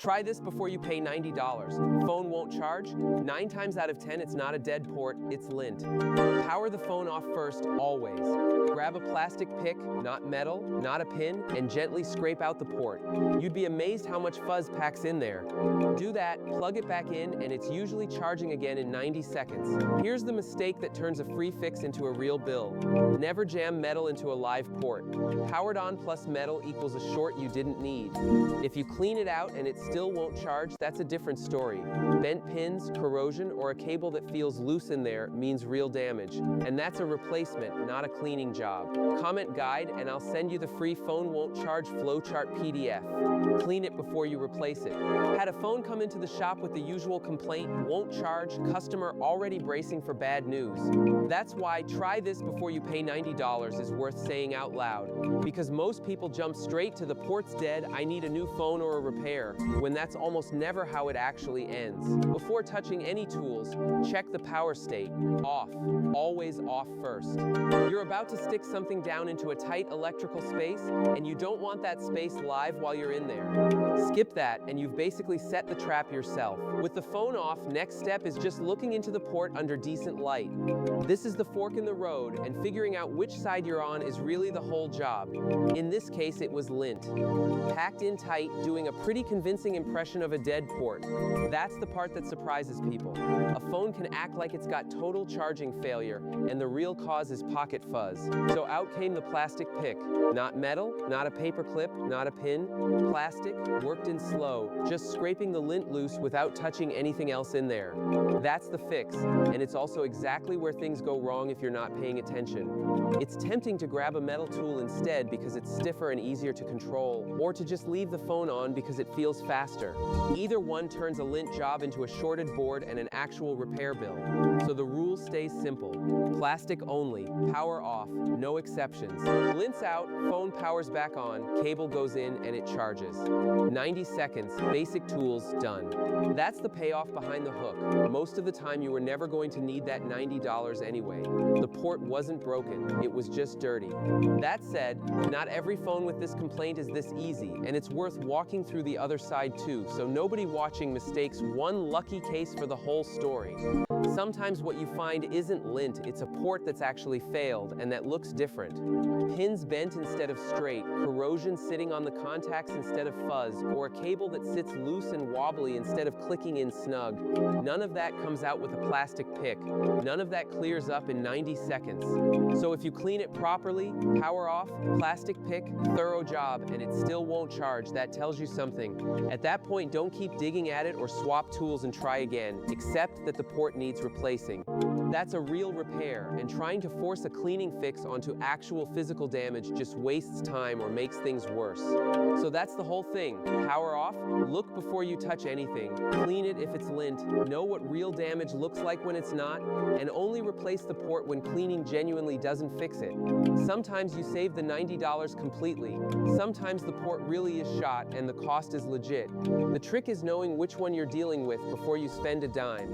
Try this before you pay $90. Phone won't charge? 9 times out of 10, it's not a dead port, it's lint. Power the phone off first, always. Grab a plastic pick, not metal, not a pin, and gently scrape out the port. You'd be amazed how much fuzz packs in there. Do that, plug it back in, and it's usually charging again in 90 seconds. Here's the mistake that turns a free fix into a real bill. Never jam metal into a live port. Powered on plus metal equals a short you didn't need. If you clean it out and it still won't charge, that's a different story. Bent pins, corrosion, or a cable that feels loose in there means real damage. And that's a replacement, not a cleaning job. Comment guide and I'll send you the free phone won't charge flowchart PDF. Clean it before you replace it. Had a phone come into the shop with the usual complaint, won't charge, customer already bracing for bad news. That's why try this before you pay $90 is worth saying out loud. Because most people jump straight to the port's dead, I need a new phone or a repair, when that's almost never how it actually ends. Before touching any tools, check the power state. Off. Always off first. You're about to stick something down into a tight electrical space, and you don't want that space live while you're in there. Skip that, and you've basically set the trap yourself. With the phone off, next step is just looking into the port under decent light. This is the fork in the road, and figuring out which side you're on is really the whole job. In this case, it was lint. Packed in tight, doing a pretty convincing impression of a dead port. That's the part that surprises people. A phone can act like it's got total charging failure, and the real cause is pocket fuzz. So out came the plastic pick. Not metal, not a paper clip, not a pin. Plastic, worked in slow, just scraping the lint loose without touching anything else in there. That's the fix, and it's also exactly where things go wrong if you're not paying attention. It's tempting to grab a metal tool instead because it's stiffer and easier to control, or to just leave the phone on because it feels faster. Either one turns a lint job into a shorted board and an actual repair bill. So the rule stays simple. Plastic only, power off, no exceptions. Lint's out, phone powers back on, cable goes in, and it charges. 90 seconds, basic tools, done. That's the payoff behind the hook. Most of the time you were never going to need that $90 anyway. The port wasn't broken, it was just dirty. That said, not every phone with this complaint is this easy, and it's worth walking through the other side too, so nobody watching mistakes one lucky case for the whole story. Sometimes what you find isn't lint, it's a port that's actually failed, and that looks different. Pins bent instead of straight, corrosion sitting on the contacts instead of fuzz, or a cable that sits loose and wobbly instead of clicking in snug. None of that comes out with a plastic pick. None of that clears up in 90 seconds. So if you clean it properly, power off, plastic pick, thorough job, and it still won't charge, that tells you something. At that point, don't keep digging at it or swap tools and try again, except that the port needs replacing. That's a real repair, and trying to force a cleaning fix onto actual physical damage just wastes time or makes things worse. So that's the whole thing. Power off, look before you touch anything, clean it if it's lint, know what real damage looks like when it's not, and only replace the port when cleaning genuinely doesn't fix it. Sometimes you save the $90 completely. Sometimes the port really is shot and the cost is legit. The trick is knowing which one you're dealing with before you spend a dime.